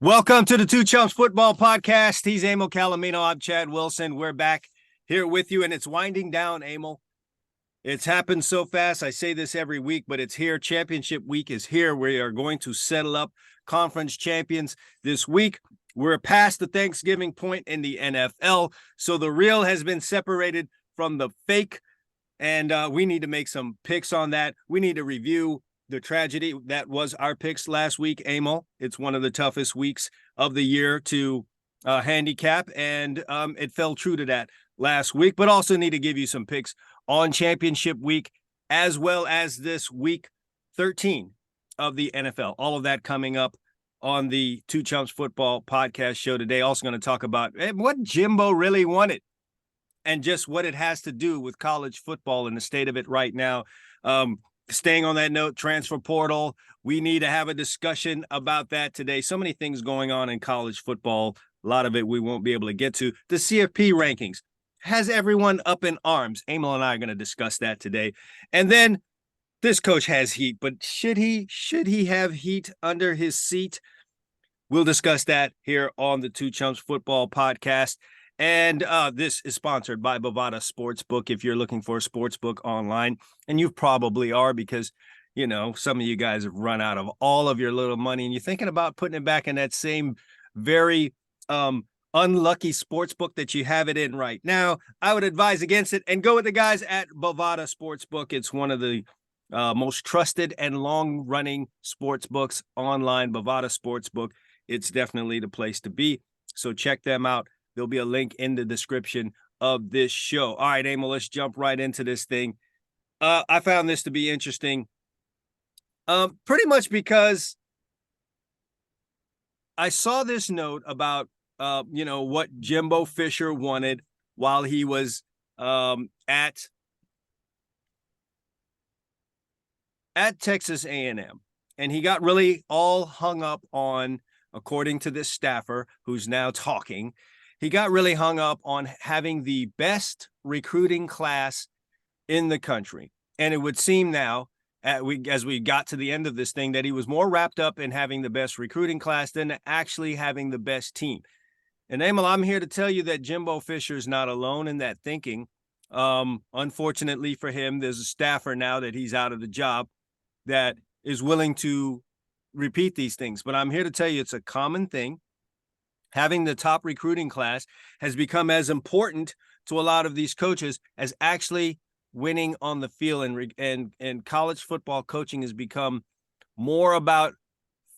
Welcome to the Two Chumps Football Podcast. He's Emil Calamino. I'm Chad Wilson. We're back here with you, and it's winding down, Emil. It's happened so fast. I say this every week, but it's here. Championship week is here. We are going to settle up conference champions this week. We're past the Thanksgiving point in the NFL, so the real has been separated from the fake, and we need to make some picks on that. We need to review the tragedy that was our picks last week, Emil. It's one of the toughest weeks of the year to handicap, and it fell true to that last week, but also need to give you some picks on championship week, as well as this week 13 of the NFL. All of that coming up on the Two Chumps Football Podcast show today. Also going to talk about what Jimbo really wanted and just what it has to do with college football and the state of it right now. Staying on that note, transfer portal, we need to have a discussion about that today. So many things going on in college football. A lot of it we won't be able to get to. The CFP rankings has everyone up in arms. Emil and I are going to discuss that today. And then this coach has heat, but should he have heat under his seat? We'll discuss that here on the Two Chumps Football Podcast. And this is sponsored by Bovada Sportsbook. If you're looking for a sportsbook online, and you probably are because, you know, some of you guys have run out of all of your little money and you're thinking about putting it back in that same very unlucky sportsbook that you have it in right now, I would advise against it and go with the guys at Bovada Sportsbook. It's one of the most trusted and long-running sportsbooks online, Bovada Sportsbook. It's definitely the place to be. So check them out. There'll be a link in the description of this show. All right, Emil, let's jump right into this thing. I found this to be interesting, pretty much because I saw this note about, what Jimbo Fisher wanted while he was at Texas A&M. And he got really all hung up on, according to this staffer who's now talking, he got really hung up on having the best recruiting class in the country. And it would seem now, as we got to the end of this thing, that he was more wrapped up in having the best recruiting class than actually having the best team. And Emil, I'm here to tell you that Jimbo Fisher is not alone in that thinking. Unfortunately for him, there's a staffer now that he's out of the job that is willing to repeat these things. But I'm here to tell you it's a common thing. Having the top recruiting class has become as important to a lot of these coaches as actually winning on the field. And college football coaching has become more about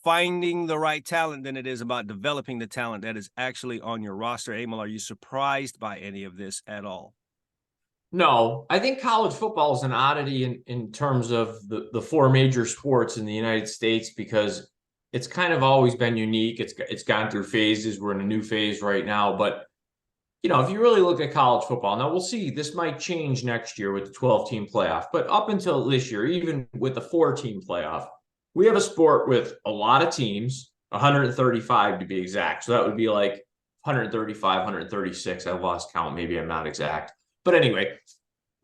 finding the right talent than it is about developing the talent that is actually on your roster. Emil, are you surprised by any of this at all? No, I think college football is an oddity in terms of the four major sports in the United States because it's kind of always been unique. It's gone through phases. We're in a new phase right now. But, if you really look at college football, now we'll see, this might change next year with the 12-team playoff. But up until this year, even with the 4-team playoff, we have a sport with a lot of teams, 135 to be exact. So that would be like 135, 136. I lost count. Maybe I'm not exact. But anyway, it'd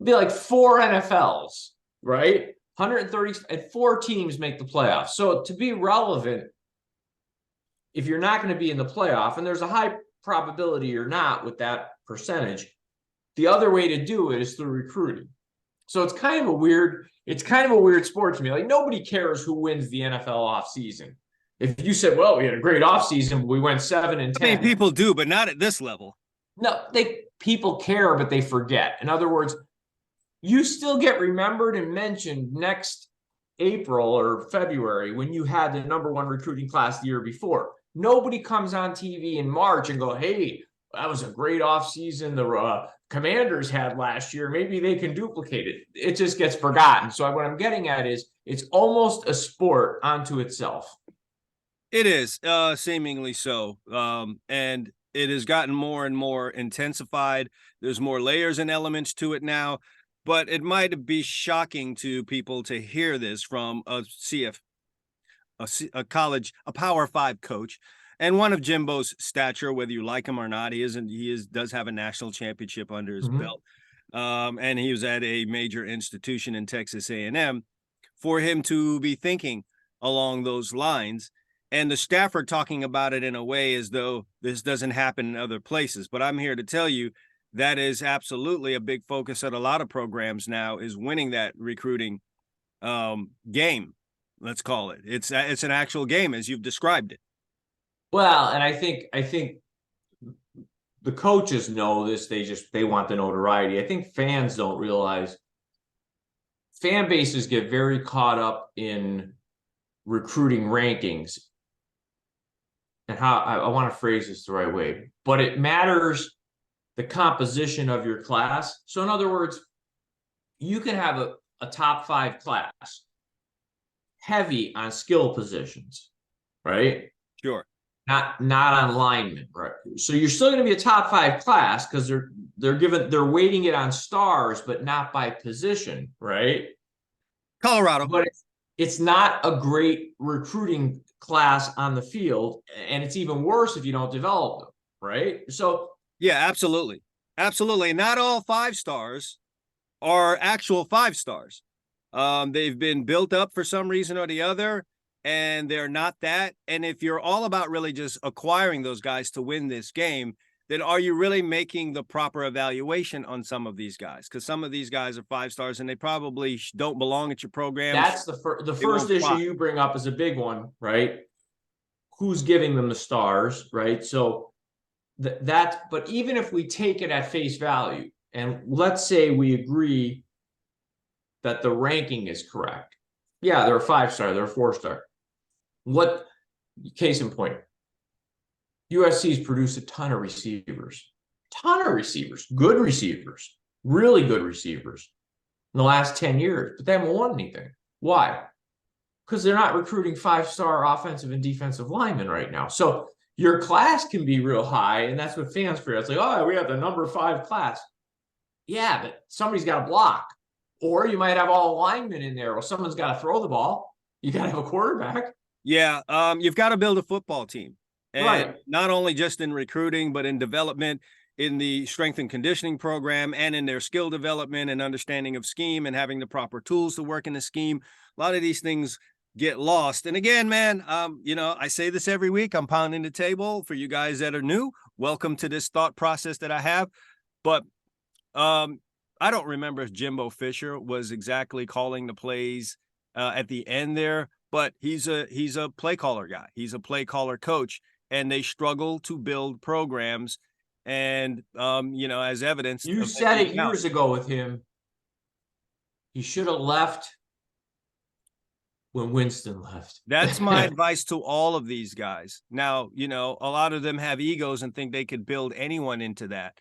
be like 4 NFLs, right? 130 and 4 teams make the playoffs. So to be relevant, if you're not going to be in the playoff, and there's a high probability you're not with that percentage, the other way to do it is through recruiting. So it's kind of a weird sport to me. Like, nobody cares who wins the NFL offseason. If you said, well, we had a great offseason, but we went 7-10. I mean, people do, but not at this level. No, people care, but they forget. In other words, you still get remembered and mentioned next April or February when you had the number 1 recruiting class the year before. Nobody comes on TV in March and go, hey, that was a great offseason the Commanders had last year. Maybe they can duplicate it. It just gets forgotten. So what I'm getting at is it's almost a sport unto itself. It is, seemingly so. And it has gotten more and more intensified. There's more layers and elements to it now. But it might be shocking to people to hear this from a college, a Power 5 coach, and one of Jimbo's stature, whether you like him or not. He does have a national championship under his belt. And he was at a major institution in Texas A&M. For him to be thinking along those lines And the staff are talking about it in a way as though this doesn't happen in other places. But I'm here to tell you that is absolutely a big focus at a lot of programs now, is winning that recruiting game. Let's call it. It's an actual game as you've described it. Well, and I think the coaches know this. They want the notoriety. I think fans don't realize fan bases get very caught up in recruiting rankings. And how I want to phrase this the right way, but it matters the composition of your class. So in other words, you can have a top 5 class heavy on skill positions, right? Sure. Not on linemen, right? So you're still going to be a top 5 class because they're weighting it on stars, but not by position, right? Colorado. But it's not a great recruiting class on the field, and it's even worse if you don't develop them, right? So yeah, absolutely. Absolutely. Not all 5 stars are actual 5 stars. They've been built up for some reason or the other, and they're not that. And if you're all about really just acquiring those guys to win this game, then are you really making the proper evaluation on some of these guys? Because some of these guys are 5 stars and they probably don't belong at your program. That's the first issue you bring up is a big one, right? Who's giving them the stars, right? So but even if we take it at face value, and let's say we agree that the ranking is correct. Yeah, they're a 5-star, they're a 4-star. What case in point? USC's produced a ton of receivers, good receivers, really good receivers in the last 10 years, but they haven't won anything. Why? Because they're not recruiting 5-star offensive and defensive linemen right now. So your class can be real high, and that's what fans fear. It's like, oh, we have the number 5 class. Yeah, but somebody's got to block. Or you might have all linemen in there, or someone's got to throw the ball. You got to have a quarterback. Yeah, you've got to build a football team. And right. Not only just in recruiting, but in development, in the strength and conditioning program, and in their skill development and understanding of scheme and having the proper tools to work in the scheme. A lot of these things get lost. And again, man, I say this every week. I'm pounding the table for you guys that are new. Welcome to this thought process that I have. But I don't remember if Jimbo Fisher was exactly calling the plays at the end there, but he's a play caller guy. He's a play caller coach, and they struggle to build programs. And as evidence, you said it years ago with him. He should have left when Winston left. That's my advice to all of these guys. Now, a lot of them have egos and think they could build anyone into that.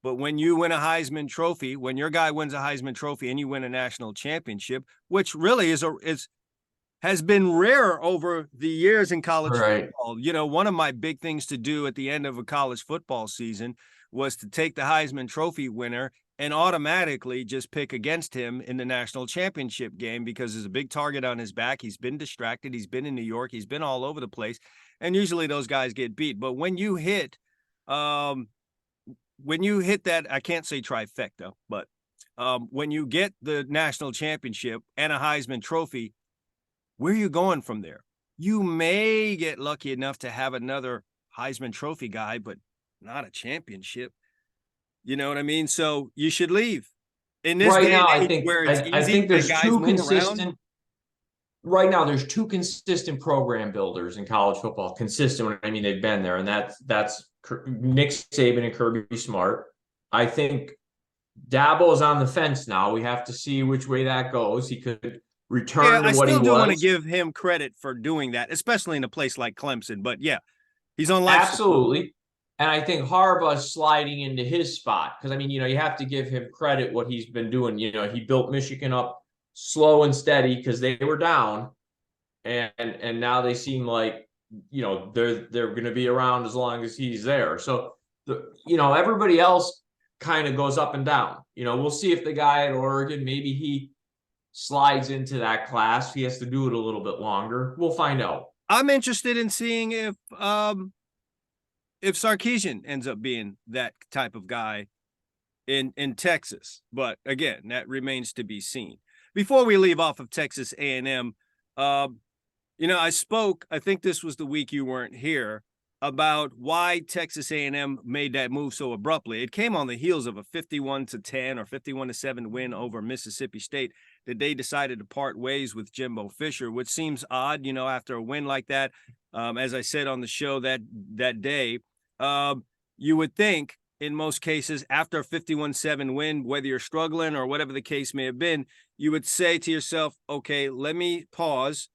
But when you win a Heisman Trophy, when your guy wins a Heisman Trophy and you win a national championship, which really has been rare over the years in college football. One of my big things to do at the end of a college football season was to take the Heisman Trophy winner and automatically just pick against him in the national championship game, because there's a big target on his back. He's been distracted. He's been in New York. He's been all over the place. And usually those guys get beat. But when you hit that, I can't say trifecta, but when you get the national championship and a Heisman Trophy, where are you going from there? You may get lucky enough to have another Heisman Trophy guy, but not a championship. You know what I mean? So you should leave. In this right day now, and I age think where it's I easy, think there's guys two move consistent. around. Right now, there's 2 consistent program builders in college football. Consistent, I mean, they've been there, and that's Nick Saban and Kirby Smart. I think Dabo is on the fence now. We have to see which way that goes. He could return to what he was. I still do want to give him credit for doing that, especially in a place like Clemson. But yeah, he's on life absolutely. Support. And I think Harbaugh's sliding into his spot, because I mean, you have to give him credit what he's been doing. He built Michigan up slow and steady because they were down, and now they seem like they're going to be around as long as he's there. So everybody else kind of goes up and down. We'll see if the guy at Oregon, maybe he slides into that class. He has to do it a little bit longer. We'll find out. I'm interested in seeing if Sarkisian ends up being that type of guy in Texas. But again, that remains to be seen. Before we leave off of Texas A&M, I think this was the week you weren't here, about why Texas A&M made that move so abruptly. It came on the heels of a 51-10 or 51-7 win over Mississippi State that they decided to part ways with Jimbo Fisher, which seems odd, after a win like that. As I said on the show that day, you would think in most cases after a 51-7 win, whether you're struggling or whatever the case may have been, you would say to yourself, okay, let me pause,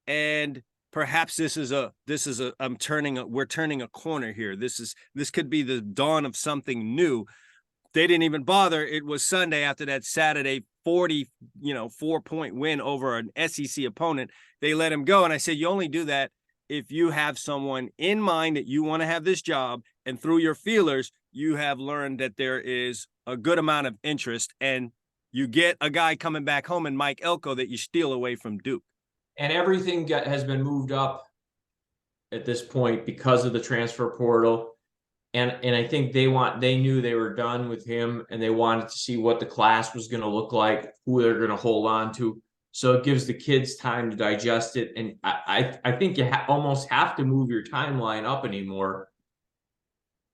and perhaps we're turning a corner here. This could be the dawn of something new. They didn't even bother. It was Sunday after that Saturday 4-point win over an SEC opponent. They let him go. And I said, you only do that if you have someone in mind that you want to have this job, and through your feelers, you have learned that there is a good amount of interest, and you get a guy coming back home in Mike Elko that you steal away from Duke. And everything has been moved up at this point because of the transfer portal. And I think they knew they were done with him, and they wanted to see what the class was going to look like, who they're going to hold on to. So it gives the kids time to digest it. And I think you almost have to move your timeline up anymore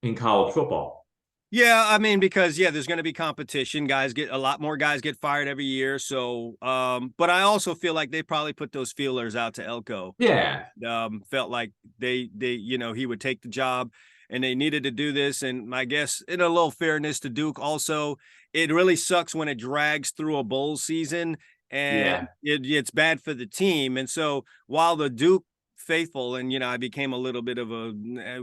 in college football. Yeah, I mean, because there's going to be competition. A lot more guys get fired every year. So, but I also feel like they probably put those feelers out to Elko. Yeah. Felt like they he would take the job, and they needed to do this. And I guess in a little fairness to Duke also, it really sucks when it drags through a bowl season, and it's bad for the team. And so while the Duke faithful, and I became a little bit of a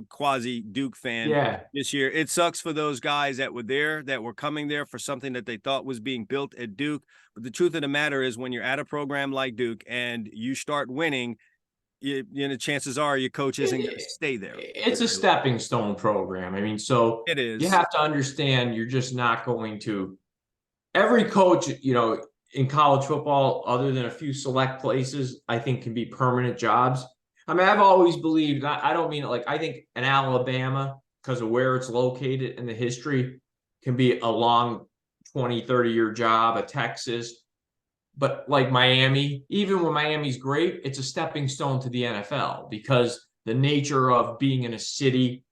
quasi Duke fan this year, it sucks for those guys that were coming there for something that they thought was being built at Duke. But the truth of the matter is, when you're at a program like Duke and you start winning, chances are your coach isn't going to stay there. It's a stepping stone program. I mean, so it is. You have to understand, you're just not going to. Every coach, in college football, other than a few select places, I think can be permanent jobs. I mean, I've always believed, I don't mean it like, I think an Alabama, because of where it's located and the history, can be a long 20, 30-year job, a Texas. But like Miami, even when Miami's great, it's a stepping stone to the NFL because the nature of being in a city,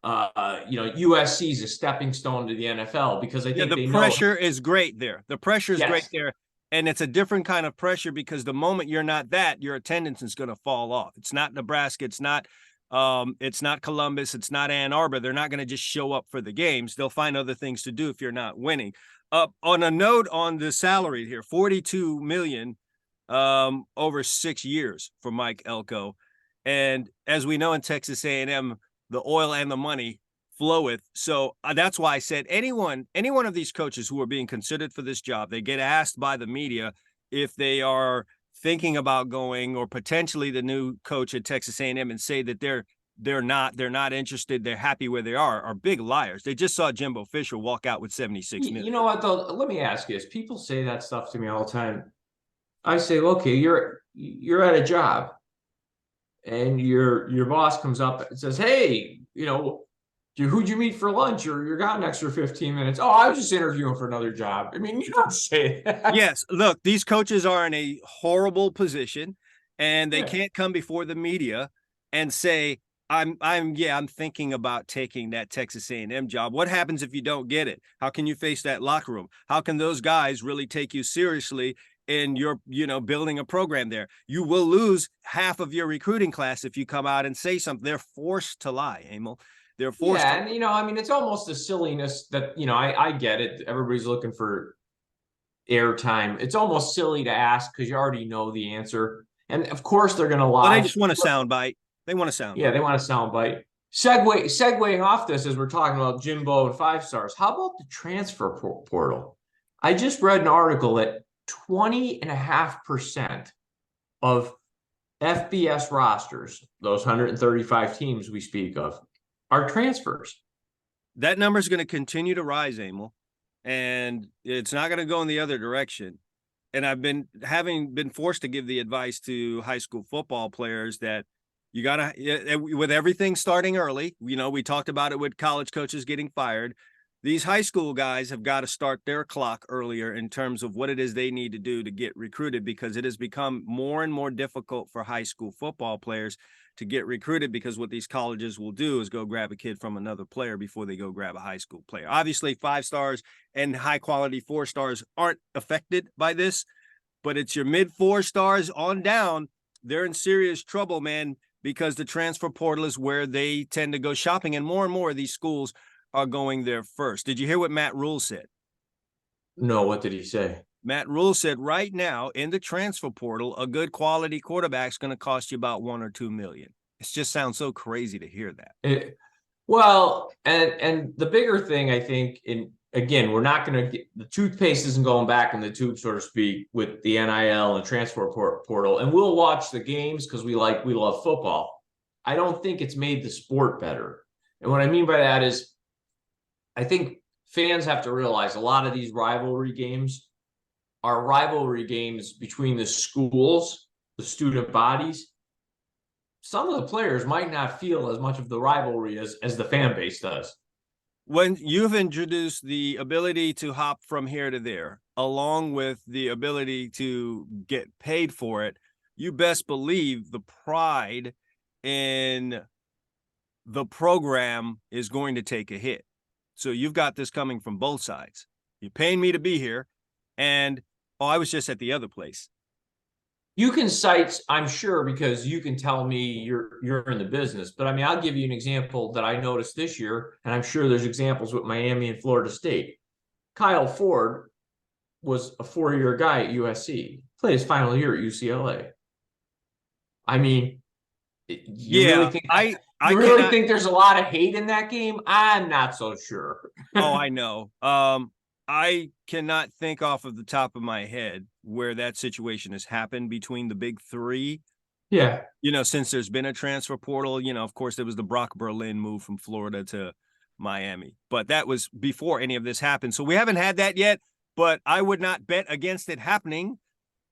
USC is a stepping stone to the NFL because I think the pressure is great there. The pressure is great there. And it's a different kind of pressure because the moment you're not that, your attendance is going to fall off. It's not Nebraska. It's not Columbus. It's not Ann Arbor. They're not going to just show up for the games. They'll find other things to do if you're not winning. On a note on the salary here, $42 million over 6 years for Mike Elko. And as we know in Texas A&M, the oil and the money floweth. So that's why I said any one of these coaches who are being considered for this job, they get asked by the media if they are thinking about going, or potentially the new coach at Texas A&M, and say that they're not interested, they're happy where they are big liars. They just saw Jimbo Fisher walk out with $76 million. You know what, though? Let me ask you this. People say that stuff to me all the time. I say, okay, you're at a job, and your boss comes up and says, hey, who'd you meet for lunch? Or you're got an extra 15 minutes. Oh, I was just interviewing for another job. I mean, you don't say that. Yes. Look, these coaches are in a horrible position, and they can't come before the media and say, I'm thinking about taking that Texas A&M job. What happens if you don't get it? How can you face that locker room? How can those guys really take you seriously in your, building a program there? You will lose half of your recruiting class if you come out and say something. They're forced to lie, Emil. They're forced. Yeah, and I mean, it's almost a silliness that I get it. Everybody's looking for airtime. It's almost silly to ask because you already know the answer, and of course they're going to lie. But they just want a soundbite. They want a soundbite. Yeah, they want a soundbite. Segueing off this as we're talking about Jimbo and 5 stars. How about the transfer portal? I just read an article that 20.5% of FBS rosters, those 135 teams we speak of, are transfers. That number is going to continue to rise, Emil, and it's not going to go in the other direction. And I've been forced to give the advice to high school football players that you got to, with everything starting early, we talked about it with college coaches getting fired. these high school guys have got to start their clock earlier in terms of what it is they need to do to get recruited, because it has become more and more difficult for high school football players to get recruited, because what these colleges will do is go grab a kid from another player before they go grab a high school player. Obviously, 5 stars and high quality 4 stars aren't affected by this, but it's your mid 4 stars on down. They're in serious trouble, man, because the transfer portal is where they tend to go shopping, and more of these schools are going there first. Did you hear what Matt Rule said? No, what did he say? Matt Rule said right now in the transfer portal, a good quality quarterback is going to cost you about $1 or $2 million. It just sounds so crazy to hear that. Well, and the bigger thing, I think, again, we're not going to get, the toothpaste isn't going back in the tube, so to speak, with the NIL and transfer portal. And we'll watch the games because we love football. I don't think it's made the sport better. And what I mean by that is, I think fans have to realize a lot of these rivalry games are rivalry games between the schools, the student bodies. Some of the players might not feel as much of the rivalry as the fan base does. When you've introduced the ability to hop from here to there, along with the ability to get paid for it, you best believe the pride in the program is going to take a hit. So you've got this coming from both sides. You're paying me to be here, and I was just at the other place. You can cite, I'm sure, because you can tell me you're in the business. But I mean, I'll give you an example that I noticed this year, and I'm sure there's examples with Miami and Florida State. Kyle Ford was a 4-year guy at USC, played his final year at UCLA. I mean, really think I really think there's a lot of hate in that game? I'm not so sure. Oh, I know. I cannot think off of the top of my head where that situation has happened between the big 3. Yeah. Since there's been a transfer portal, of course, there was the Brock Berlin move from Florida to Miami, but that was before any of this happened. So we haven't had that yet, but I would not bet against it happening.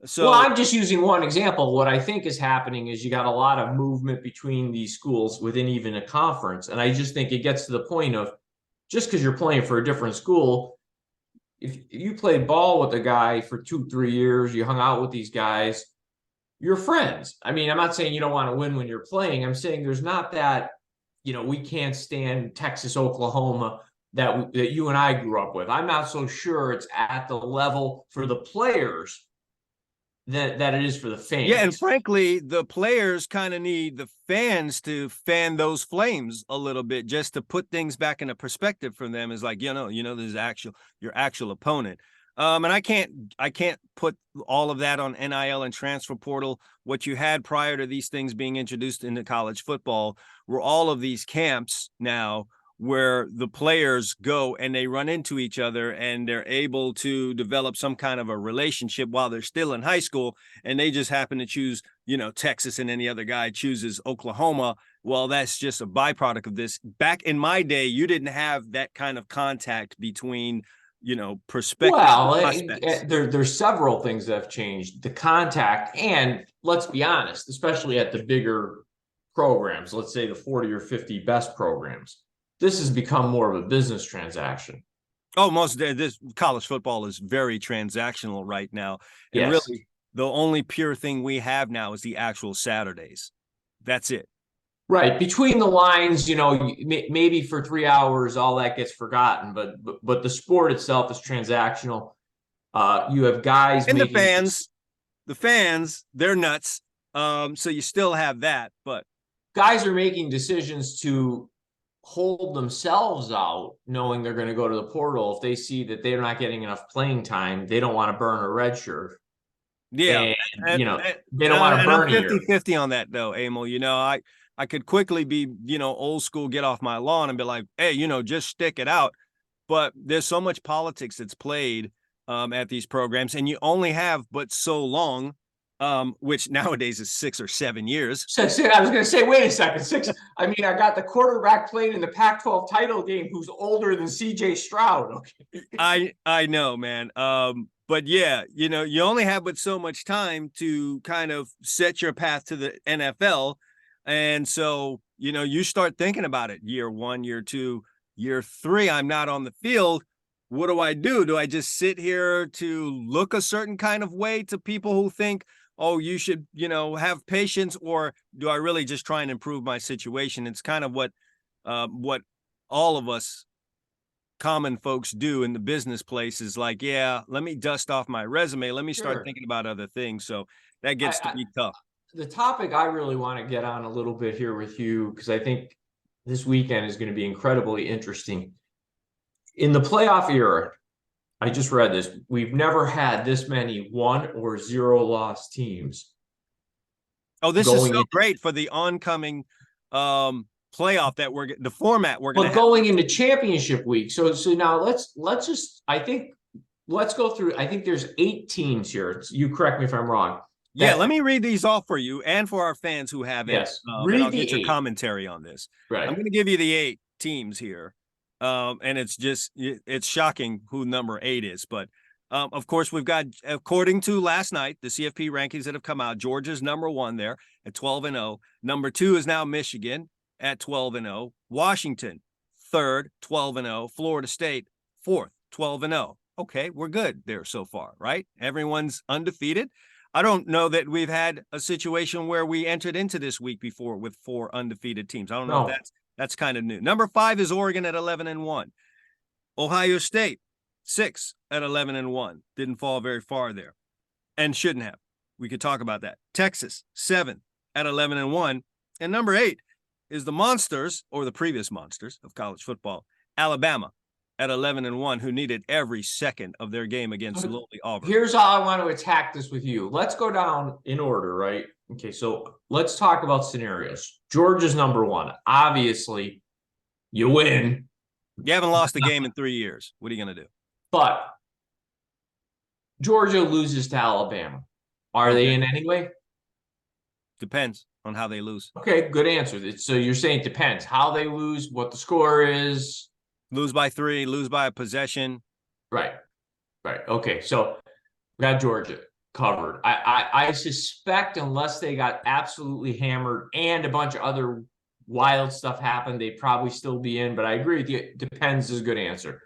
So, well, I'm just using one example. What I think is happening is you got a lot of movement between these schools within even a conference. And I just think it gets to the point of, just because you're playing for a different school, if you played ball with a guy for 2-3 years, you hung out with these guys, you're friends. I mean, I'm not saying you don't want to win when you're playing. I'm saying there's not that, we can't stand Texas, Oklahoma that you and I grew up with. I'm not so sure it's at the level for the players that it is for the fans. Yeah, and frankly, the players kind of need the fans to fan those flames a little bit, just to put things back into perspective for them. Is like, there's your actual opponent. And I can't put all of that on NIL and transfer portal. What you had prior to these things being introduced into college football were all of these camps now where the players go and they run into each other and they're able to develop some kind of a relationship while they're still in high school. And they just happen to choose, Texas, and any other guy chooses Oklahoma. Well, that's just a byproduct of this. Back in my day, you didn't have that kind of contact between, prospective prospects. There's several things that have changed. The contact, and let's be honest, especially at the bigger programs, let's say the 40 or 50 best programs, this has become more of a business transaction. Oh, this college football is very transactional right now. And yes. Really, the only pure thing we have now is the actual Saturdays. That's it. Right. Between the lines, maybe for 3 hours, all that gets forgotten, but the sport itself is transactional. You have guys and the fans, they're nuts. So you still have that, but guys are making decisions to hold themselves out, knowing they're going to go to the portal. If they see that they're not getting enough playing time, they don't want to burn a red shirt. Yeah. And, they don't want to burn I'm 50-50 on that, though, Emil. I could quickly be, old school, get off my lawn and be like, hey, just stick it out. But there's so much politics that's played at these programs, and you only have but so long, which nowadays is 6 or 7 years. I was going to say, wait a second, 6. I mean, I got the quarterback playing in the Pac-12 title game who's older than C.J. Stroud. Okay. I know, man. But yeah, you only have but so much time to kind of set your path to the NFL. And so, you start thinking about it year 1, year 2. Year 3, I'm not on the field. What do I do? Do I just sit here to look a certain kind of way to people who think, oh, you should, have patience, or do I really just try and improve my situation? It's kind of what all of us common folks do in the business place is like, yeah, let me dust off my resume. Let me start Sure. thinking about other things. So that I, gets to I be tough. the topic I really want to get on a little bit here with you, because I think this weekend is going to be incredibly interesting. In the playoff era, I just read this. We've never had this many 1 or 0 loss teams Oh, this is going so in. great for the oncoming playoff that the format we're going to But have. going into championship week. So now let's just, I think, let's go through. I think there's 8 teams here. You correct me if I'm wrong. Yeah, let me read these off for you and for our fans who haven't. Yes, And I'll read get the your 8. commentary on this. Right. I'm going to give you the 8 teams here. And it's shocking who number 8 is. But of course, we've got, according to last night, the CFP rankings that have come out, Georgia's number 1 there at 12-0. Number 2 is now Michigan at 12-0. Washington, 3rd, 12-0. Florida State, 4th, 12-0. Okay, we're good there so far, right? Everyone's undefeated. I don't know that we've had a situation where we entered into this week before with 4 undefeated teams. I don't know if that's kind of new. Number 5 is Oregon at 11-1. Ohio State, 6 at 11-1. Didn't fall very far there and shouldn't have. We could talk about that. Texas, 7 at 11-1. And number 8 is the monsters, or the previous monsters of college football, Alabama at 11-1, who needed every second of their game against lowly Auburn. Here's how I want to attack this with you. Let's go down in order, right? Okay, so let's talk about scenarios. Georgia's number 1. Obviously, you win. You haven't lost a game in 3 years. What are you going to do? But Georgia loses to Alabama. Are they in anyway? Depends on how they lose. Okay, good answer. So you're saying it depends how they lose, what the score is. Lose by 3, lose by a possession. Right. Okay, so we got Georgia covered. I suspect unless they got absolutely hammered and a bunch of other wild stuff happened, they'd probably still be in. But I agree with you. Depends is a good answer.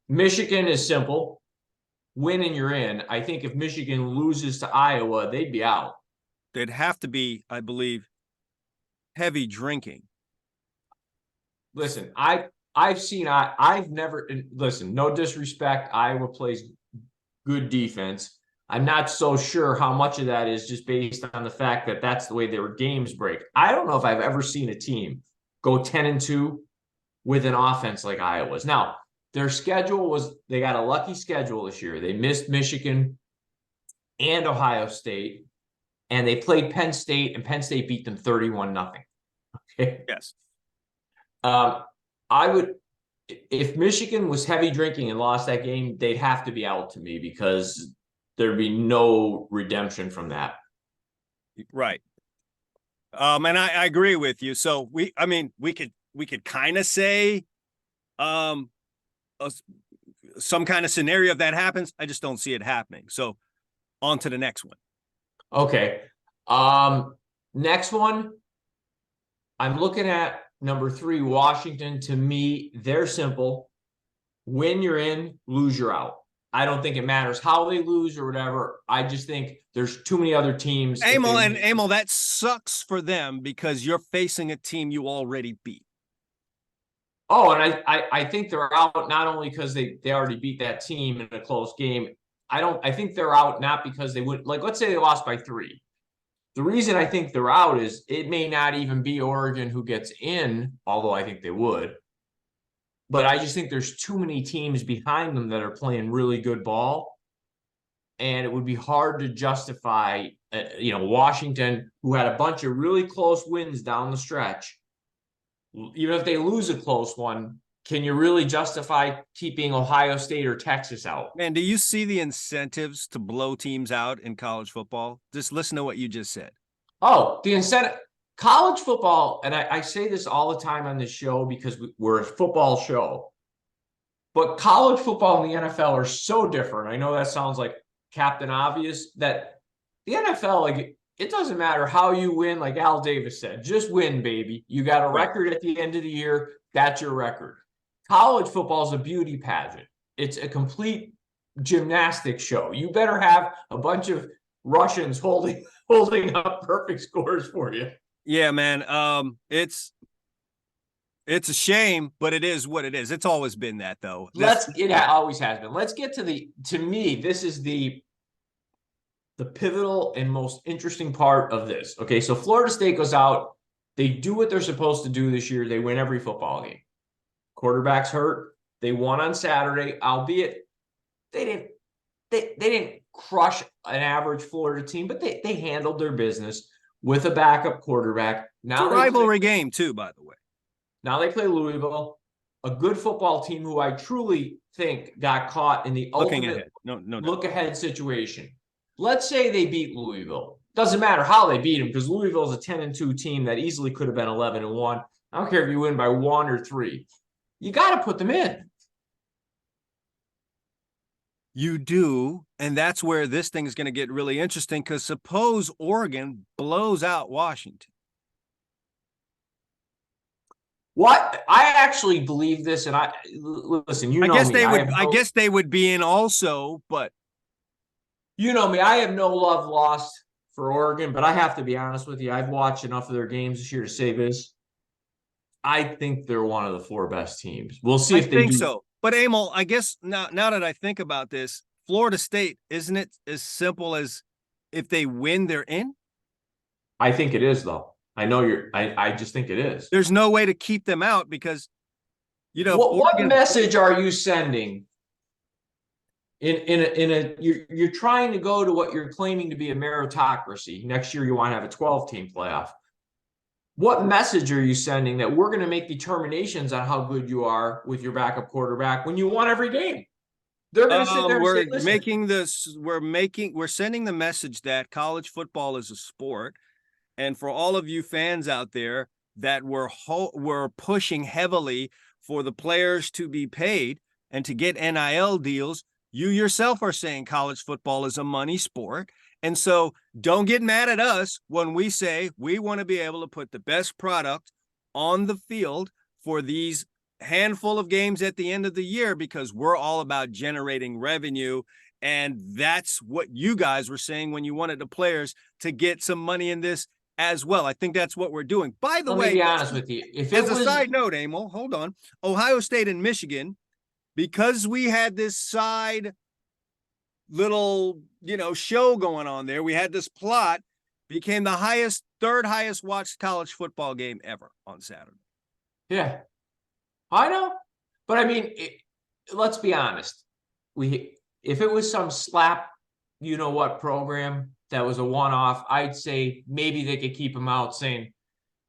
Michigan is simple. Win and you're in. I think if Michigan loses to Iowa, they'd be out. They'd have to be, I believe, heavy drinking. Listen, I've never, listen, no disrespect. Iowa plays good defense. I'm not so sure how much of that is just based on the fact that that's the way their games break. I don't know if I've ever seen a team go 10-2 with an offense like Iowa's. Now, their schedule they got a lucky schedule this year. They missed Michigan and Ohio State, and they played Penn State, and Penn State beat them 31-0. Okay. Yes. I would, if Michigan was heavy drinking and lost that game, they'd have to be out to me because there'd be no redemption from that. Right. And I agree with you. So we could kind of say, some kind of scenario if that happens. I just don't see it happening. So on to the next one. Okay. Next one, I'm looking at number 3, Washington. To me, they're simple. Win, you're in. Lose, you're out. I don't think it matters how they lose or whatever. I just think there's too many other teams. Emil, that sucks for them because you're facing a team you already beat. Oh, and I think they're out not only because they already beat that team in a close game. I think they're out not because they would, like, let's say they lost by 3. The reason I think they're out is it may not even be Oregon who gets in, although I think they would. But I just think there's too many teams behind them that are playing really good ball. And it would be hard to justify, Washington, who had a bunch of really close wins down the stretch. Even if they lose a close one, can you really justify keeping Ohio State or Texas out? Man, do you see the incentives to blow teams out in college football? Just listen to what you just said. Oh, the incentive. College football, and I say this all the time on this show because we're a football show, but college football and the NFL are so different. I know that sounds like Captain Obvious, that the NFL, like, it doesn't matter how you win, like Al Davis said, just win, baby. You got a record at the end of the year. That's your record. College football is a beauty pageant. It's a complete gymnastics show. You better have a bunch of Russians holding up perfect scores for you. Yeah, man. It's a shame, but it is what it is. It's always been that, though. It always has been. Let's get to me, this is the pivotal and most interesting part of this. Okay, so Florida State goes out. They do what they're supposed to do this year. They win every football game. Quarterback's hurt. They won on Saturday, albeit they didn't crush an average Florida team, but they handled their business with a backup quarterback. Now it's a rivalry game too, by the way. Now they play Louisville, a good football team who I truly think got caught in the ultimate look-ahead situation. Let's say they beat Louisville. Doesn't matter how they beat them because Louisville is a 10-2 team that easily could have been 11-1. I don't care if you win by 1 or 3. You got to put them in. You do, and that's where this thing is going to get really interesting because suppose Oregon blows out Washington. What? I actually believe this, and listen, you know me. I guess they would be in also, but you know me. I have no love lost for Oregon, but I have to be honest with you. I've watched enough of their games this year to say this. I think they're one of the 4 best teams. We'll see if they think so. But Emil, I guess now that I think about this, Florida State, isn't it as simple as if they win, they're in? I think it is, though. I know I just think it is. There's no way to keep them out because, what message are you sending? You're trying to go to what you're claiming to be a meritocracy. Next year, you want to have a 12-team playoff. What message are you sending that we're going to make determinations on how good you are with your backup quarterback when you won every game? They're going to sit there and say, we're sending the message that college football is a sport. And for all of you fans out there that were pushing heavily for the players to be paid and to get NIL deals, you yourself are saying college football is a money sport. And so don't get mad at us when we say we want to be able to put the best product on the field for these handful of games at the end of the year because we're all about generating revenue. And that's what you guys were saying when you wanted the players to get some money in this as well. I think that's what we're doing. By the way, let me be honest with you. As a side note, Emil, hold on. Ohio State and Michigan, because we had this side little, show going on there. We had this plot, became the third highest watched college football game ever on Saturday. Yeah, I know. But I mean, let's be honest. If it was some slap, program that was a one-off, I'd say maybe they could keep them out saying,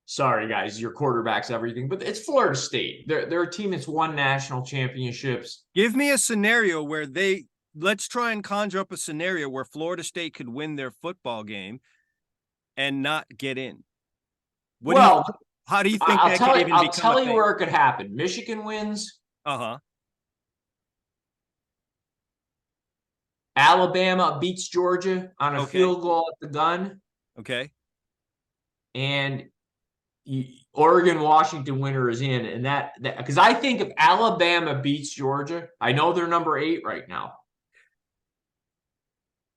sorry guys, your quarterback's everything. But it's Florida State. They're a team that's won national championships. Give me a scenario where let's try and conjure up a scenario where Florida State could win their football game and not get in. How do you think that could even become a thing? I'll tell you where it could happen. Michigan wins. Alabama beats Georgia on a field goal at the gun. Okay. And Oregon Washington winner is in, and that because I think if Alabama beats Georgia, I know they're number 8 right now.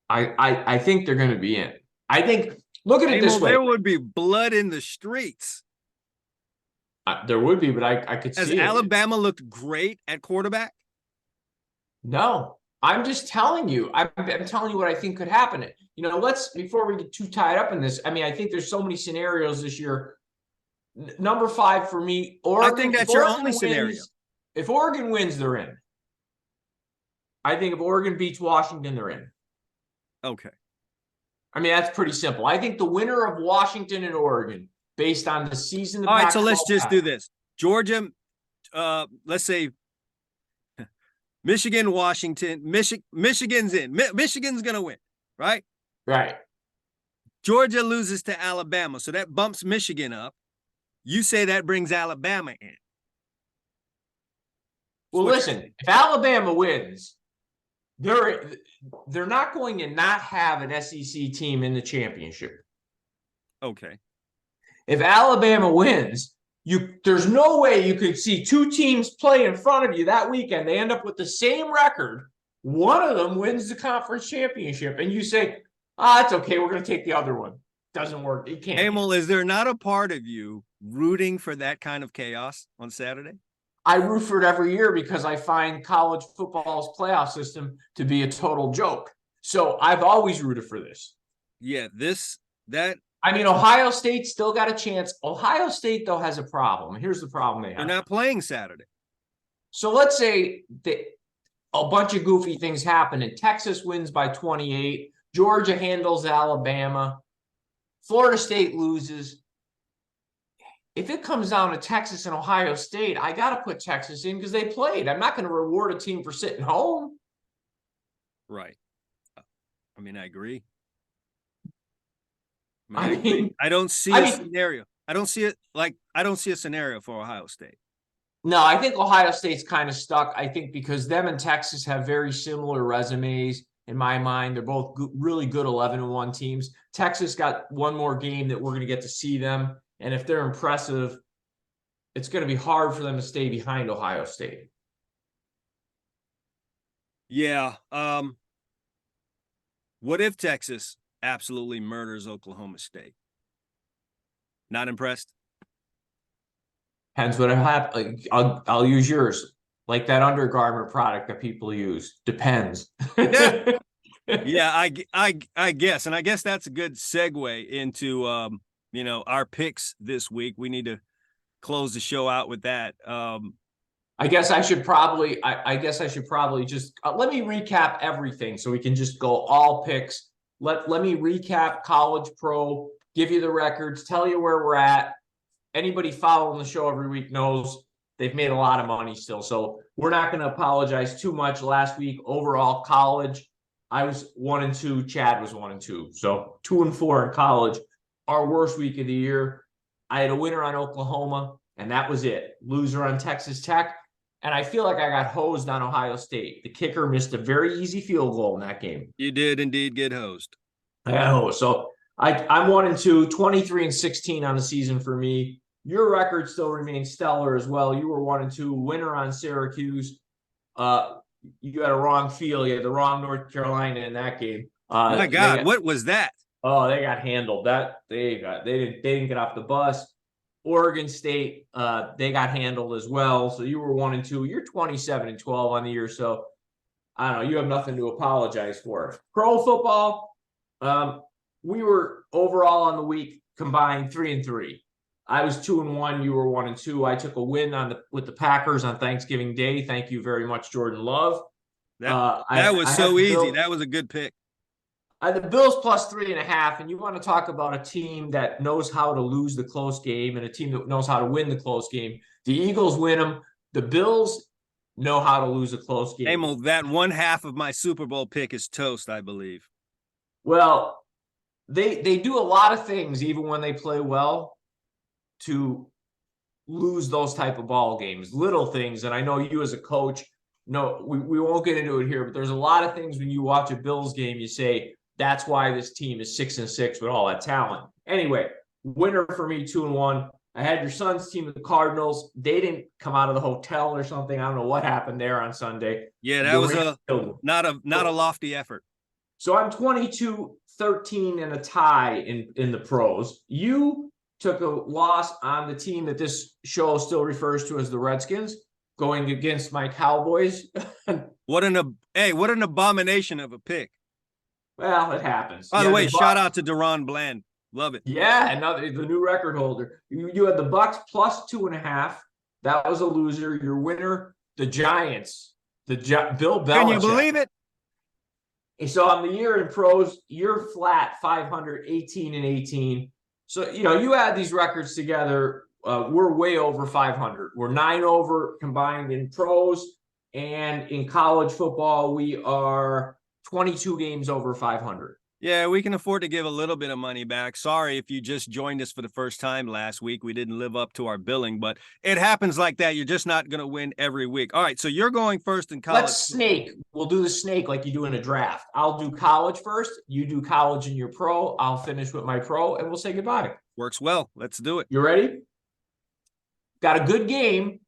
I think they're going to be in. I think look at it this way: there would be blood in the streets. There would be, but I could see. Has Alabama looked great at quarterback? No, I'm just telling you. I'm telling you what I think could happen. Before we get too tied up in this. I mean, I think there's so many scenarios this year. Number 5 for me, Oregon. I think that's your only scenario. If Oregon wins, they're in. I think if Oregon beats Washington, they're in. Okay. I mean, that's pretty simple. I think the winner of Washington and Oregon, based on the season. All right, so let's just do this. Georgia, let's say Michigan, Washington, Michigan's in. Michigan's going to win, right? Right. Georgia loses to Alabama, so that bumps Michigan up. You say that brings Alabama in. Well, listen, if Alabama wins, they're not going to not have an SEC team in the championship. Okay. If Alabama wins, there's no way you could see two teams play in front of you that weekend. They end up with the same record. One of them wins the conference championship, and you say, it's okay. We're going to take the other one. Doesn't work. It can't. Emil, is there not a part of you rooting for that kind of chaos on Saturday? I root for it every year because I find college football's playoff system to be a total joke. So I've always rooted for this. Yeah, Ohio State still got a chance. Ohio State, though, has a problem. Here's the problem they have. They're not playing Saturday. So let's say a bunch of goofy things happen and Texas wins by 28. Georgia handles Alabama. Florida State loses. If it comes down to Texas and Ohio State, I got to put Texas in because they played. I'm not going to reward a team for sitting home. Right. I agree. I don't see a scenario. I don't see a scenario for Ohio State. No, I think Ohio State's kind of stuck. I think because them and Texas have very similar resumes in my mind. They're both really good 11-1 teams. Texas got one more game that we're going to get to see them. And if they're impressive, it's going to be hard for them to stay behind Ohio State. Yeah. What if Texas absolutely murders Oklahoma State? Not impressed? Depends what happens. I'll use yours. Like that undergarment product that people use. Depends. Yeah, I guess. And I guess that's a good segue into our picks this week. We need to close the show out with that. I guess I should probably just let me recap everything so we can just go all picks. Let me recap college pro, give you the records, tell you where we're at. Anybody following the show every week knows they've made a lot of money still. So we're not going to apologize too much. Last week, overall college, I was 1-2. Chad was 1-2. So 2-4 in college. Our worst week of the year. I had a winner on Oklahoma, and that was it. Loser on Texas Tech. And I feel like I got hosed on Ohio State. The kicker missed a very easy field goal in that game. You did indeed get hosed. I got hosed. So I'm 1-2, 23-16 on the season for me. Your record still remains stellar as well. You were 1-2, winner on Syracuse. You had a wrong field. You had the wrong North Carolina in that game. My God, what was that? Oh, they got handled. They didn't get off the bus. Oregon State, they got handled as well. So you were 1-2. You're 27-12 on the year. So I don't know. You have nothing to apologize for. Pro football, we were overall on the week combined 3-3. I was 2-1. You were 1-2. I took a win with the Packers on Thanksgiving Day. Thank you very much, Jordan Love. That was so easy. That was a good pick. The Bills plus 3.5, and you want to talk about a team that knows how to lose the close game and a team that knows how to win the close game. The Eagles win them. The Bills know how to lose a close game. Emil, that one half of my Super Bowl pick is toast, I believe. Well, they do a lot of things, even when they play well, to lose those type of ball games. Little things, and I know you as a coach, no, we won't get into it here, but there's a lot of things when you watch a Bills game, you say, that's why this team is 6-6 with all that talent. Anyway, winner for me, 2-1. I had your son's team, the Cardinals. They didn't come out of the hotel or something. I don't know what happened there on Sunday. Yeah, that was not a lofty effort. So I'm 22-13 and a tie in the pros. You took a loss on the team that this show still refers to as the Redskins, going against my Cowboys. What an abomination of a pick. Well, it happens. By the way, shout out to Deron Bland. Love it. Yeah, the new record holder. You had the Bucks plus 2.5. That was a loser. Your winner, the Giants. Bill Belichick. Can you believe it? So on the year in pros, you're flat 500, 18-18. So, you add these records together, we're way over 500. We're 9 over combined in pros, and in college football, we are 22 games over 500. Yeah, we can afford to give a little bit of money back. Sorry if you just joined us for the first time last week. We didn't live up to our billing, but it happens like that. You're just not going to win every week. All right, so you're going first in college. Let's snake. We'll do the snake like you do in a draft. I'll do college first. You do college and your pro. I'll finish with my pro, and we'll say goodbye. Works well. Let's do it. You ready? Got a good game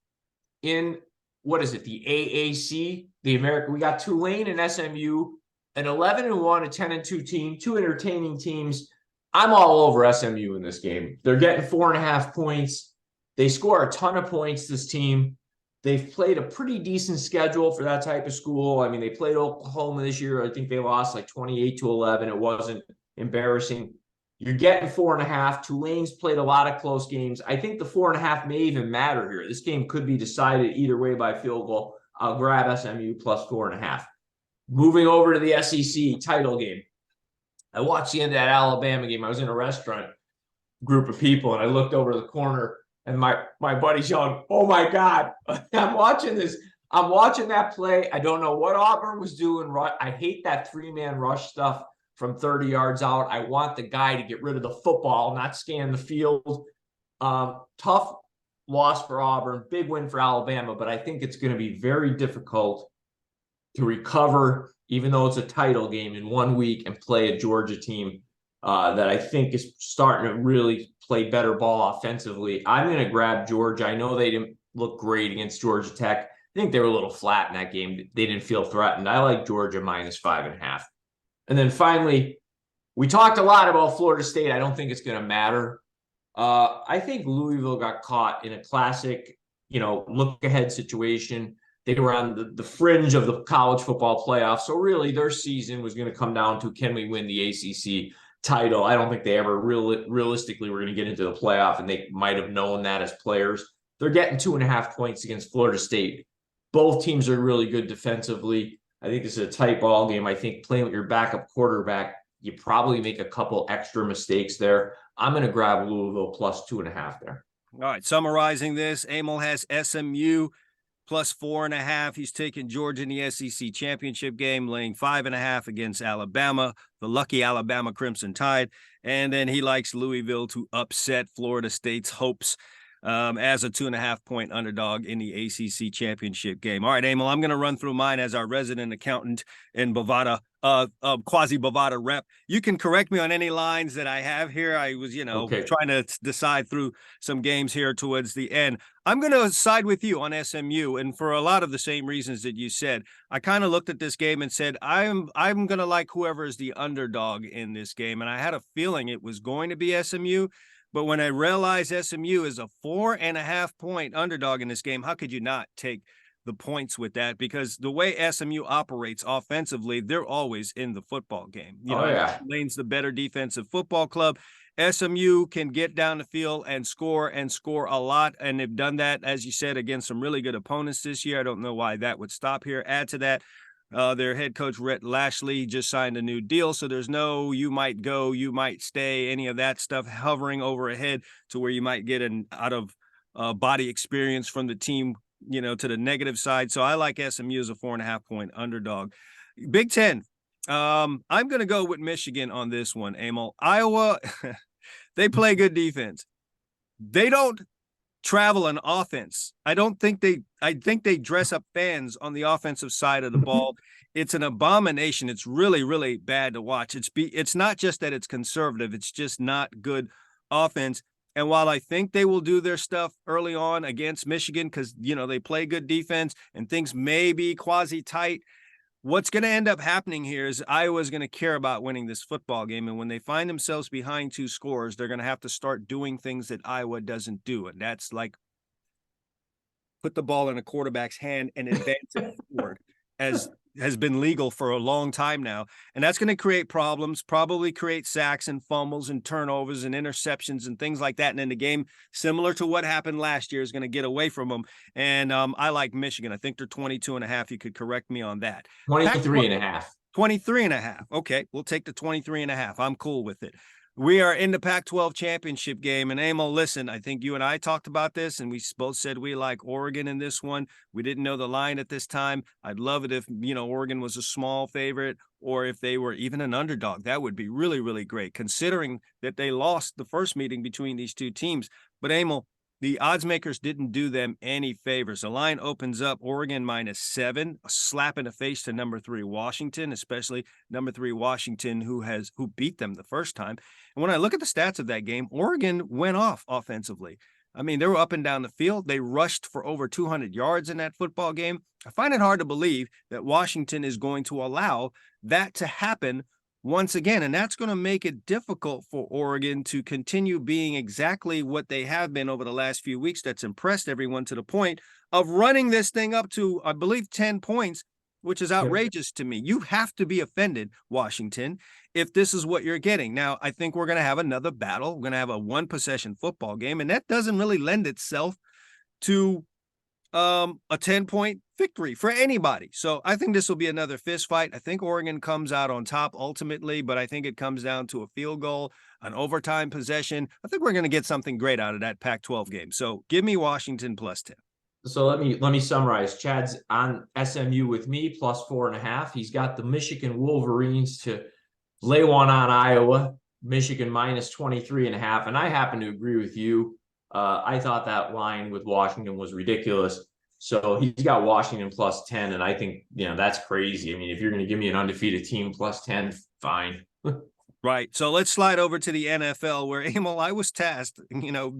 in, what is it, the AAC, the American. We got Tulane and SMU, an 11-1, a 10-2 team, two entertaining teams. I'm all over SMU in this game. They're getting 4.5 points. They score a ton of points, this team. They've played a pretty decent schedule for that type of school. I mean, they played Oklahoma this year. I think they lost like 28-11. It wasn't embarrassing. You're getting 4.5. Tulane's played a lot of close games. I think the 4.5 may even matter here. This game could be decided either way by field goal. I'll grab SMU plus 4.5. Moving over to the SEC title game. I watched the end of that Alabama game. I was in a restaurant group of people, and I looked over the corner, and my buddy's yelling, "Oh my God." I'm watching this. I'm watching that play. I don't know what Auburn was doing. I hate that 3-man rush stuff from 30 yards out. I want the guy to get rid of the football, not scan the field. Tough loss for Auburn, big win for Alabama, but I think it's going to be very difficult to recover, even though it's a title game, in 1 week and play a Georgia team that I think is starting to really play better ball offensively. I'm going to grab Georgia. I know they didn't look great against Georgia Tech. I think they were a little flat in that game. They didn't feel threatened. I like Georgia minus 5.5. And then finally, we talked a lot about Florida State. I don't think it's going to matter. I think Louisville got caught in a classic, look-ahead situation. They were on the fringe of the college football playoff. So really, their season was going to come down to, can we win the ACC title? I don't think they ever realistically were going to get into the playoff, and they might have known that as players. They're getting 2.5 points against Florida State. Both teams are really good defensively. I think this is a tight ball game. I think playing with your backup quarterback, you probably make a couple extra mistakes there. I'm going to grab Louisville plus 2.5 there. All right, summarizing this, Emil has SMU plus 4.5. He's taking Georgia in the SEC championship game, laying 5.5 against Alabama, the lucky Alabama Crimson Tide. And then he likes Louisville to upset Florida State's hopes as a 2.5-point underdog in the ACC championship game. All right, Emil, I'm going to run through mine as our resident accountant in Bovada, quasi Bovada rep. You can correct me on any lines that I have here. I was, trying to decide through some games here towards the end. I'm going to side with you on SMU, and for a lot of the same reasons that you said. I kind of looked at this game and said, I'm going to like whoever is the underdog in this game, and I had a feeling it was going to be SMU. But when I realized SMU is a 4.5-point underdog in this game, how could you not take the points with that? Because the way SMU operates offensively, they're always in the football game. Tulane's the better defensive football club. SMU can get down the field and score a lot. And they've done that, as you said, against some really good opponents this year. I don't know why that would stop here. Add to that, their head coach, Rhett Lashley, just signed a new deal. So there's no you might go, you might stay, any of that stuff hovering overhead to where you might get an out of body experience from the team, to the negative side. So I like SMU as a 4.5-point underdog. Big Ten. I'm going to go with Michigan on this one, Emil. Iowa, they play good defense. They don't travel on offense. I think they dress up fans on the offensive side of the ball. It's an abomination. It's really, really bad to watch. It's not just that it's conservative. It's just not good offense. And while I think they will do their stuff early on against Michigan, because, they play good defense and things may be quasi tight, what's going to end up happening here is Iowa's going to care about winning this football game. And when they find themselves behind 2 scores, they're going to have to start doing things that Iowa doesn't do. And that's like put the ball in a quarterback's hand and advance it forward, as has been legal for a long time now. And that's going to create problems, probably create sacks and fumbles and turnovers and interceptions and things like that. And then the game, similar to what happened last year, is going to get away from them. And I like Michigan. I think they're 22.5. You could correct me on that. 23.5. 23.5. Okay, we'll take the 23.5. I'm cool with it. We are in the Pac-12 championship game. And Emil, listen, I think you and I talked about this, and we both said we like Oregon in this one. We didn't know the line at this time. I'd love it if, Oregon was a small favorite or if they were even an underdog. That would be really, really great, considering that they lost the first meeting between these two teams. But Emil, the odds makers didn't do them any favors. The line opens up Oregon -7, a slap in the face to number 3 Washington, especially number 3 Washington, who beat them the first time. And when I look at the stats of that game, Oregon went off offensively. I mean, they were up and down the field. They rushed for over 200 yards in that football game. I find it hard to believe that Washington is going to allow that to happen once again. And that's going to make it difficult for Oregon to continue being exactly what they have been over the last few weeks. That's impressed everyone to the point of running this thing up to, I believe, 10 points, which is outrageous to me. You have to be offended, Washington, if this is what you're getting. Now, I think we're going to have another battle. We're going to have a one-possession football game, and that doesn't really lend itself to a 10-point victory for anybody. So I think this will be another fist fight. I think Oregon comes out on top ultimately, but I think it comes down to a field goal, an overtime possession. I think we're going to get something great out of that Pac-12 game. So give me Washington +10. So let me summarize. Chad's on SMU with me +4.5. He's got the Michigan Wolverines to lay one on Iowa. Michigan -23.5. And I happen to agree with you. I thought that line with Washington was ridiculous. So he's got Washington +10, and I think, that's crazy. I mean, if you're going to give me an undefeated team +10, fine. Right. So let's slide over to the NFL, where, Emil, I was tasked.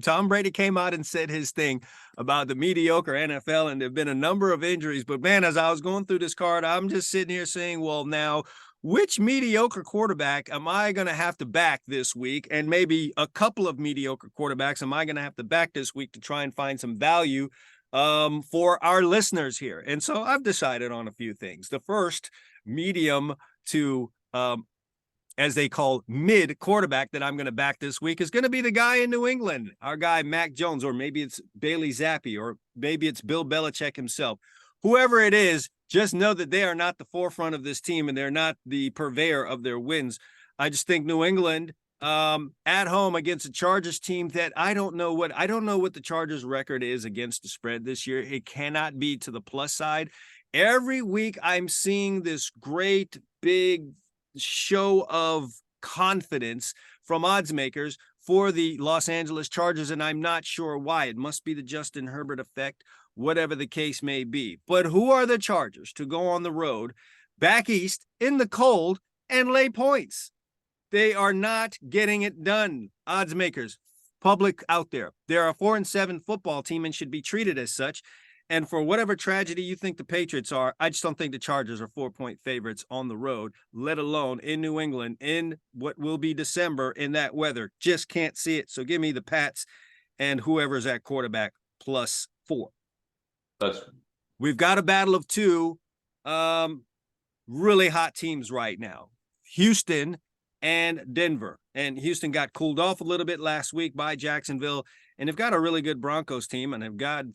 Tom Brady came out and said his thing about the mediocre NFL, and there have been a number of injuries. But, man, as I was going through this card, I'm just sitting here saying, well, now, which mediocre quarterback am I going to have to back this week? And maybe a couple of mediocre quarterbacks am I going to have to back this week to try and find some value for our listeners here? And so I've decided on a few things. The first medium to as they call mid quarterback that I'm going to back this week is going to be the guy in New England, our guy, Mac Jones, or maybe it's Bailey Zappi, or maybe it's Bill Belichick himself. Whoever it is, just know that they are not the forefront of this team, and they're not the purveyor of their wins. I just think New England at home against a Chargers team that I don't know what the Chargers record is against the spread this year. It cannot be to the plus side. Every week I'm seeing this great big show of confidence from odds makers for the Los Angeles Chargers, and I'm not sure why. It must be the Justin Herbert effect, whatever the case may be. But who are the Chargers to go on the road back east in the cold and lay points? They are not getting it done. Odds makers, public out there, they're a 4-7 football team and should be treated as such. And for whatever tragedy you think the Patriots are, I just don't think the Chargers are 4-point favorites on the road, let alone in New England in what will be December in that weather. Just can't see it. So give me the Pats and whoever's at quarterback +4. We've got a battle of two really hot teams right now, Houston and Denver. And Houston got cooled off a little bit last week by Jacksonville, and they've got a really good Broncos team. And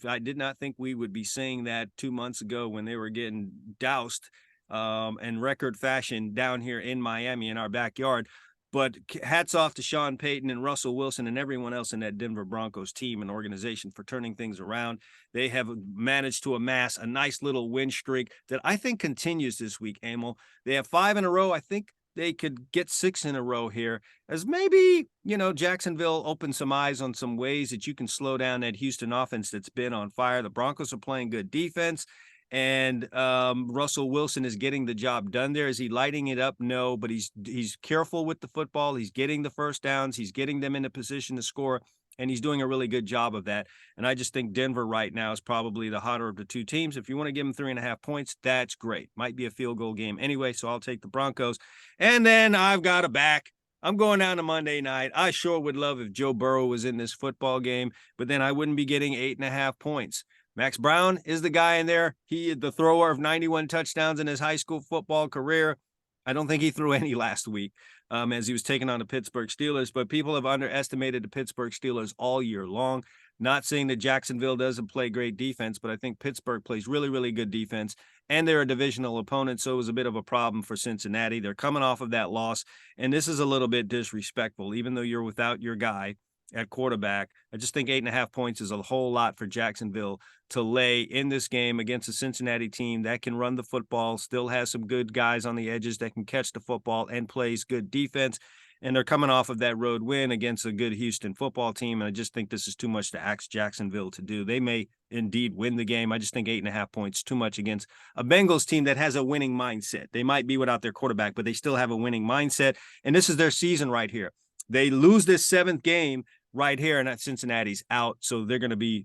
I did not think we would be saying that 2 months ago when they were getting doused in record fashion down here in Miami in our backyard. But hats off to Sean Payton and Russell Wilson and everyone else in that Denver Broncos team and organization for turning things around. They have managed to amass a nice little win streak that I think continues this week, Emil. They have 5 in a row. I think they could get 6 in a row here, as maybe, Jacksonville opened some eyes on some ways that you can slow down that Houston offense that's been on fire. The Broncos are playing good defense, and Russell Wilson is getting the job done there. Is he lighting it up? No, but he's careful with the football. He's getting the first downs. He's getting them into position to score, and he's doing a really good job of that. And I just think Denver right now is probably the hotter of the two teams. If you want to give them 3.5 points, that's great. Might be a field goal game anyway, so I'll take the Broncos. And then I've got a back. I'm going down to Monday night. I sure would love if Joe Burrow was in this football game, but then I wouldn't be getting 8.5 points. Max Brown is the guy in there. He is the thrower of 91 touchdowns in his high school football career. I don't think he threw any last week as he was taking on the Pittsburgh Steelers, but people have underestimated the Pittsburgh Steelers all year long. Not saying that Jacksonville doesn't play great defense, but I think Pittsburgh plays really, really good defense, and they're a divisional opponent, so it was a bit of a problem for Cincinnati. They're coming off of that loss, and this is a little bit disrespectful. Even though you're without your guy, at quarterback. I just think 8.5 points is a whole lot for Jacksonville to lay in this game against a Cincinnati team that can run the football, still has some good guys on the edges that can catch the football and plays good defense. And they're coming off of that road win against a good Houston football team. And I just think this is too much to ask Jacksonville to do. They may indeed win the game. I just think 8.5 points too much against a Bengals team that has a winning mindset. They might be without their quarterback, but they still have a winning mindset. And this is their season right here. They lose this 7th game right here, and that Cincinnati's out, so they're going to be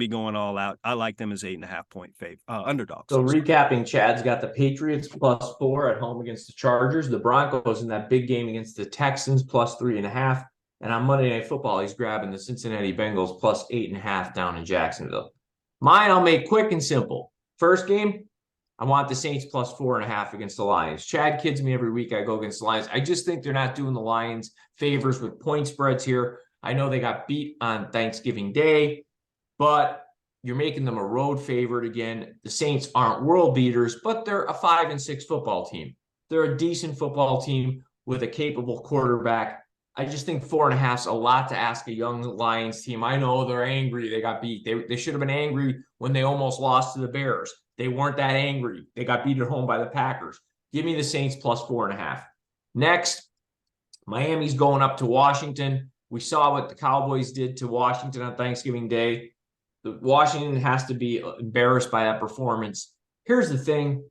going all out. I like them as 8.5 point underdogs. So recapping, Chad's got the Patriots +4 at home against the Chargers, the Broncos in that big game against the Texans +3.5, and on Monday Night Football, he's grabbing the Cincinnati Bengals +8.5 down in Jacksonville. Mine, I'll make quick and simple. First game, I want the Saints +4.5 against the Lions. Chad kids me every week I go against the Lions. I just think they're not doing the Lions favors with point spreads here. I know they got beat on Thanksgiving Day, but you're making them a road favorite again. The Saints aren't world beaters, but they're a 5-6 football team. They're a decent football team with a capable quarterback. I just think 4.5 is a lot to ask a young Lions team. I know they're angry. They got beat. They should have been angry when they almost lost to the Bears. They weren't that angry. They got beat at home by the Packers. Give me the Saints +4.5. Next, Miami's going up to Washington. We saw what the Cowboys did to Washington on Thanksgiving Day. Washington has to be embarrassed by that performance. Here's the thing.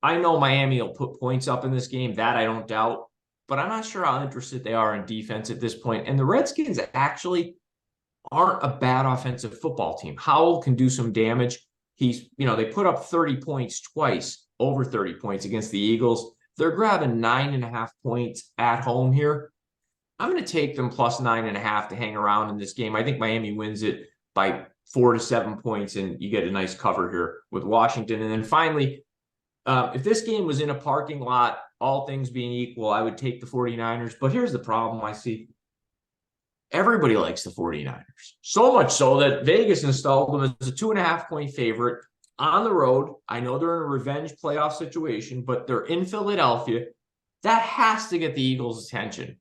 I know Miami will put points up in this game. That I don't doubt. But I'm not sure how interested they are in defense at this point. And the Redskins actually aren't a bad offensive football team. Howell can do some damage. They put up 30 points twice, over 30 points against the Eagles. They're grabbing 9.5 points at home here. I'm going to take them +9.5 to hang around in this game. I think Miami wins it by 4 to 7 points, and you get a nice cover here with Washington. And then finally, if this game was in a parking lot, all things being equal, I would take the 49ers. But here's the problem I see. Everybody likes the 49ers. So much so that Vegas installed them as a 2.5 point favorite on the road. I know they're in a revenge playoff situation, but they're in Philadelphia. That has to get the Eagles' attention.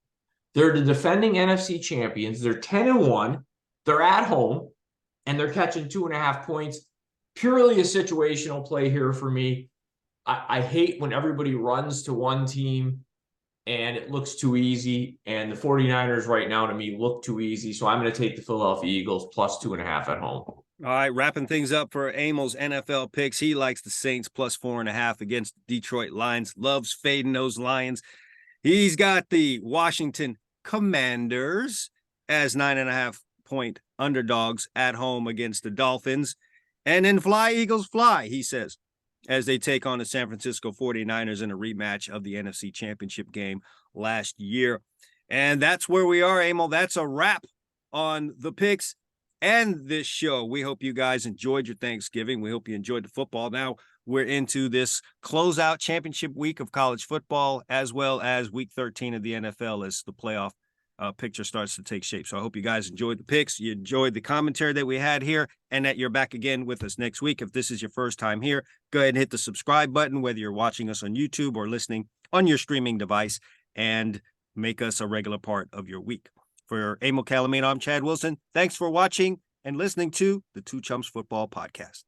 They're the defending NFC champions. They're 10-1. They're at home, and they're catching 2.5 points. Purely a situational play here for me. I hate when everybody runs to one team and it looks too easy. And the 49ers right now to me look too easy. So I'm going to take the Philadelphia Eagles +2.5 at home. All right, wrapping things up for Amel's NFL picks. He likes the Saints +4.5 against Detroit Lions. Loves fading those Lions. He's got the Washington Commanders as 9.5 point underdogs at home against the Dolphins. And then fly, Eagles, fly, he says, as they take on the San Francisco 49ers in a rematch of the NFC Championship game last year. And that's where we are, Emil. That's a wrap on the picks and this show. We hope you guys enjoyed your Thanksgiving. We hope you enjoyed the football. Now we're into this closeout championship week of college football, as well as week 13 of the NFL as the playoff picture starts to take shape. So I hope you guys enjoyed the picks. You enjoyed the commentary that we had here, and that you're back again with us next week. If this is your first time here, go ahead and hit the subscribe button, whether you're watching us on YouTube or listening on your streaming device, and make us a regular part of your week. For Emil Calamino, I'm Chad Wilson. Thanks for watching and listening to the Two Chumps Football Podcast.